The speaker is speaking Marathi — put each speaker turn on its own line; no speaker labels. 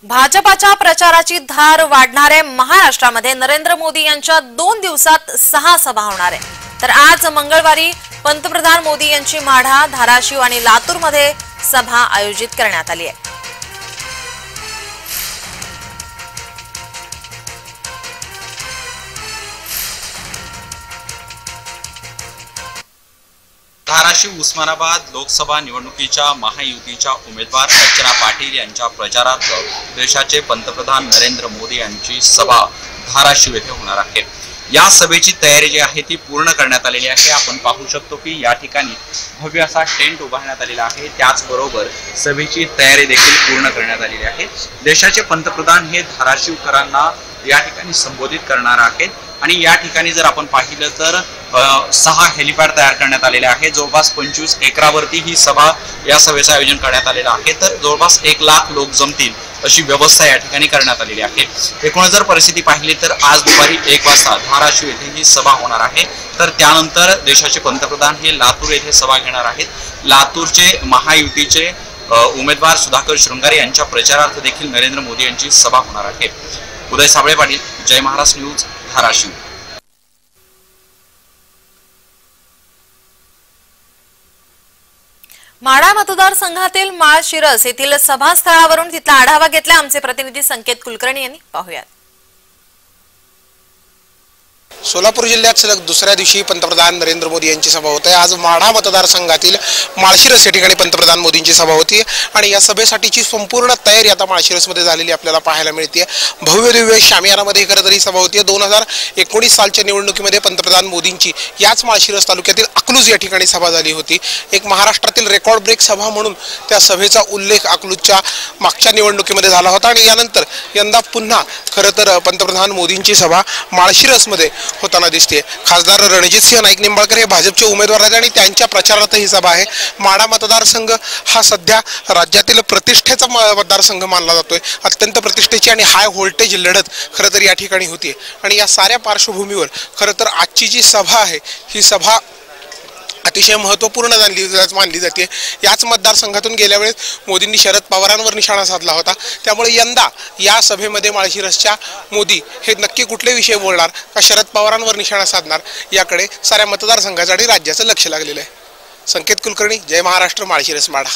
भाजपाच्या प्रचाराची धार वाढणार आहे। महाराष्ट्रामध्ये नरेंद्र मोदी यांच्या 2 दिवसात 6 सभा होणार आहे। तर आज मंगळवारी पंतप्रधान मोदी यांची माढा, धाराशिव आणि लातूरमध्ये सभा आयोजित करण्यात आली आहे।
धाराशिव उस्मानाबाद लोकसभा निवडणुकीच्या महायुतीच्या उमेदवार अर्चना पाटील यांच्या प्रचारार्थ देशाचे पंतप्रधान नरेंद्र मोदी यांची सभा धाराशिव येथे होणार आहे। या सभेची तयारी जी आहे ती पूर्ण करण्यात आलेली आहे। आपण पाहू शकतो की या ठिकाणी भव्य असा टेंट उभारण्यात आलेला आहे। त्याचबरोबर सभेची तयारी देखील पूर्ण करण्यात आलेली आहे। देशाचे पंतप्रधान हे धाराशिवकरांना या ठिकाणी संबोधित करणार आहेत आणि या ठिकाणी जर आपण पाहिलं तर 6 हेलिपॅड तयार करण्यात आलेले आहे। जवळपास 25 एकरावरती ही सभा या सभेचं आयोजन करण्यात आलेलं आहे। तर जवळपास 1 लाख लोक जमतील अशी व्यवस्था या ठिकाणी करण्यात आलेली आहे। एकूणच जर परिस्थिती पाहिली तर आज दुपारी 1 वाजता धाराशिव येथे ही सभा होणार आहे। तर त्यानंतर देशाचे पंतप्रधान हे लातूर येथे सभा घेणार आहेत। लातूरचे महायुतीचे उमेदवार सुधाकर शृंगारे यांच्या प्रचारार्थ देखील नरेंद्र मोदी यांची सभा होणार आहे। उदय साबळे पाटील, जय महाराष्ट्र न्यूज, धाराशिव।
माढा मतदारसंघातील माळशिरस येथील सभास्थळावरून तिथला आढावा घेतला आमचे प्रतिनिधी संकेत कुलकर्णी यांनी। पाहूयात।
सोलापूर जिल्ह्यात सलग दुसऱ्या दिवशी पंतप्रधान नरेंद्र मोदी यांची सभा होते। आज माढा मतदारसंघातील माळशिरस या ठिकाणी पंतप्रधान मोदींची सभा होती आणि या सभेसाठीची संपूर्ण तयारी आता माळशिरसमध्ये झालेली आपल्याला पाहायला मिळते। भव्य दिव्य शामियानामध्ये खरं तर ही सभा होती। 2019 सालच्या निवडणुकीमध्ये पंतप्रधान मोदींची याच माळशिरस तालुक्यातील अकलूज या ठिकाणी सभा झाली होती। एक महाराष्ट्रातील रेकॉर्ड ब्रेक सभा म्हणून त्या सभेचा उल्लेख अकलूजच्या मागच्या निवडणुकीमध्ये झाला होता आणि यानंतर यंदा पुन्हा खरं तर पंतप्रधान मोदींची सभा माळशिरसमध्ये होताना दिसते। खासदार रणजितसिंह नाईक निंबाळकर हे भाजपचे उमेदवार आहेत आणि त्यांच्या प्रचारार्थ ही सभा आहे। माढा मतदारसंघ हा सध्या राज्यातील प्रतिष्ठेचा मतदारसंघ मानला जातोय। अत्यंत प्रतिष्ठेची आणि हाय व्होल्टेज लढत खरं तर या ठिकाणी होती आणि या साऱ्या पार्श्वभूमीवर खरं तर आजची जी सभा आहे ही सभा अतिशय महत्त्वपूर्ण मानली जाते। याच मतदारसंघातून गेल्या वेळेस मोदींनी शरद पवारांवर निशाणा साधला होता। त्यामुळे यंदा या सभेमध्ये माळशिरसच्या मोदी हे नक्की कुठले विषय बोलणार का शरद पवारांवर निशाणा साधणार याकडे साऱ्या मतदारसंघाचं आणि राज्याचं लक्ष लागलेलं आहे। संकेत कुलकर्णी, जय महाराष्ट्र, माळशिरस, माढा।